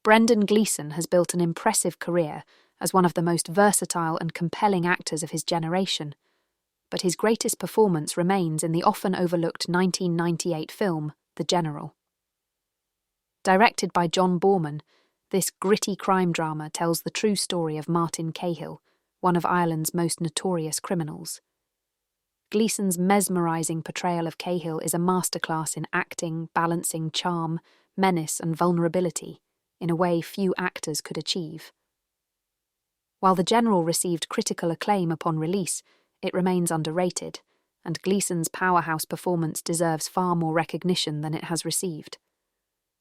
Brendan Gleason has built an impressive career as one of the most versatile and compelling actors of his generation, but his greatest performance remains in the often overlooked 1998 film, The General. Directed by John Boorman, this gritty crime drama tells the true story of Martin Cahill, one of Ireland's most notorious criminals. Gleason's mesmerising portrayal of Cahill is a masterclass in acting, balancing charm, menace and vulnerability in a way few actors could achieve. While The General received critical acclaim upon release, it remains underrated, and Gleason's powerhouse performance deserves far more recognition than it has received.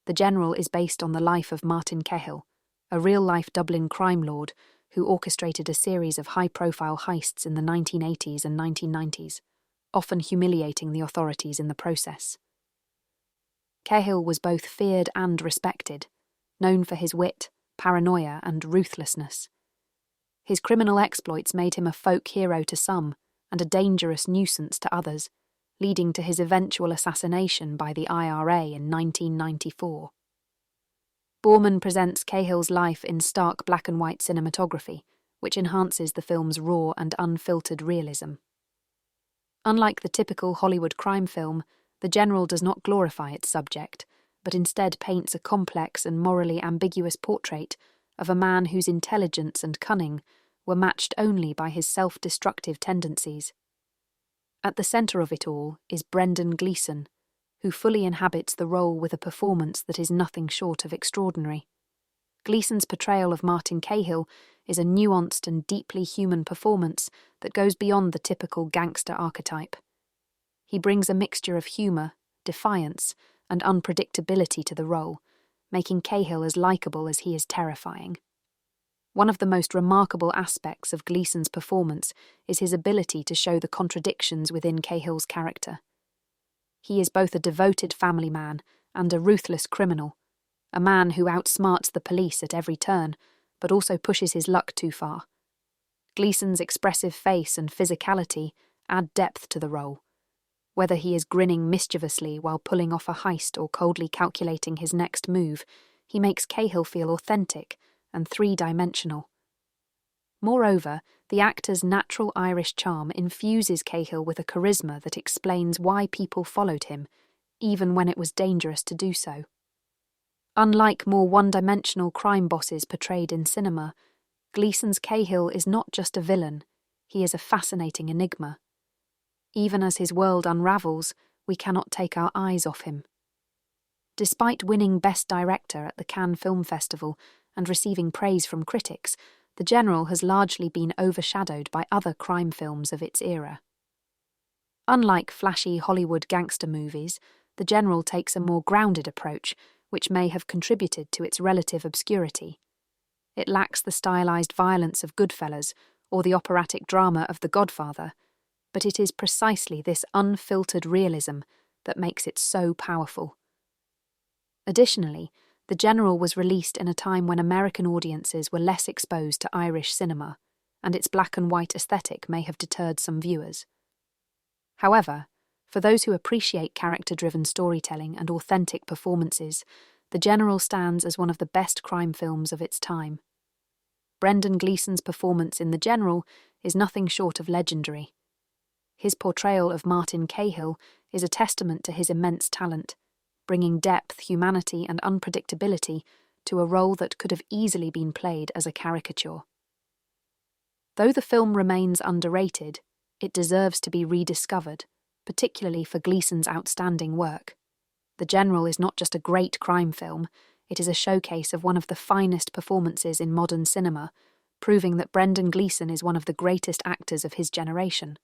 The General is based on the life of Martin Cahill, a real-life Dublin crime lord who orchestrated a series of high-profile heists in the 1980s and 1990s, often humiliating the authorities in the process. Cahill was both feared and respected, known for his wit, paranoia and ruthlessness. His criminal exploits made him a folk hero to some and a dangerous nuisance to others, leading to his eventual assassination by the IRA in 1994. Boorman presents Cahill's life in stark black-and-white cinematography, which enhances the film's raw and unfiltered realism. Unlike the typical Hollywood crime film, The General does not glorify its subject, but instead paints a complex and morally ambiguous portrait of a man whose intelligence and cunning were matched only by his self-destructive tendencies. At the centre of it all is Brendan Gleason, who fully inhabits the role with a performance that is nothing short of extraordinary. Gleason's portrayal of Martin Cahill is a nuanced and deeply human performance that goes beyond the typical gangster archetype. He brings a mixture of humour, defiance, and unpredictability to the role, making Cahill as likeable as he is terrifying. One of the most remarkable aspects of Gleason's performance is his ability to show the contradictions within Cahill's character. He is both a devoted family man and a ruthless criminal, a man who outsmarts the police at every turn, but also pushes his luck too far. Gleason's expressive face and physicality add depth to the role. Whether he is grinning mischievously while pulling off a heist or coldly calculating his next move, he makes Cahill feel authentic and three-dimensional. Moreover, the actor's natural Irish charm infuses Cahill with a charisma that explains why people followed him, even when it was dangerous to do so. Unlike more one-dimensional crime bosses portrayed in cinema, Gleason's Cahill is not just a villain, he is a fascinating enigma. Even as his world unravels, we cannot take our eyes off him. Despite winning Best Director at the Cannes Film Festival and receiving praise from critics, The General has largely been overshadowed by other crime films of its era. Unlike flashy Hollywood gangster movies, The General takes a more grounded approach, which may have contributed to its relative obscurity. It lacks the stylized violence of Goodfellas or the operatic drama of The Godfather, but it is precisely this unfiltered realism that makes it so powerful. Additionally, The General was released in a time when American audiences were less exposed to Irish cinema, and its black-and-white aesthetic may have deterred some viewers. However, for those who appreciate character-driven storytelling and authentic performances, The General stands as one of the best crime films of its time. Brendan Gleason's performance in The General is nothing short of legendary. His portrayal of Martin Cahill is a testament to his immense talent, bringing depth, humanity, and unpredictability to a role that could have easily been played as a caricature. Though the film remains underrated, it deserves to be rediscovered, particularly for Gleason's outstanding work. The General is not just a great crime film, it is a showcase of one of the finest performances in modern cinema, proving that Brendan Gleason is one of the greatest actors of his generation.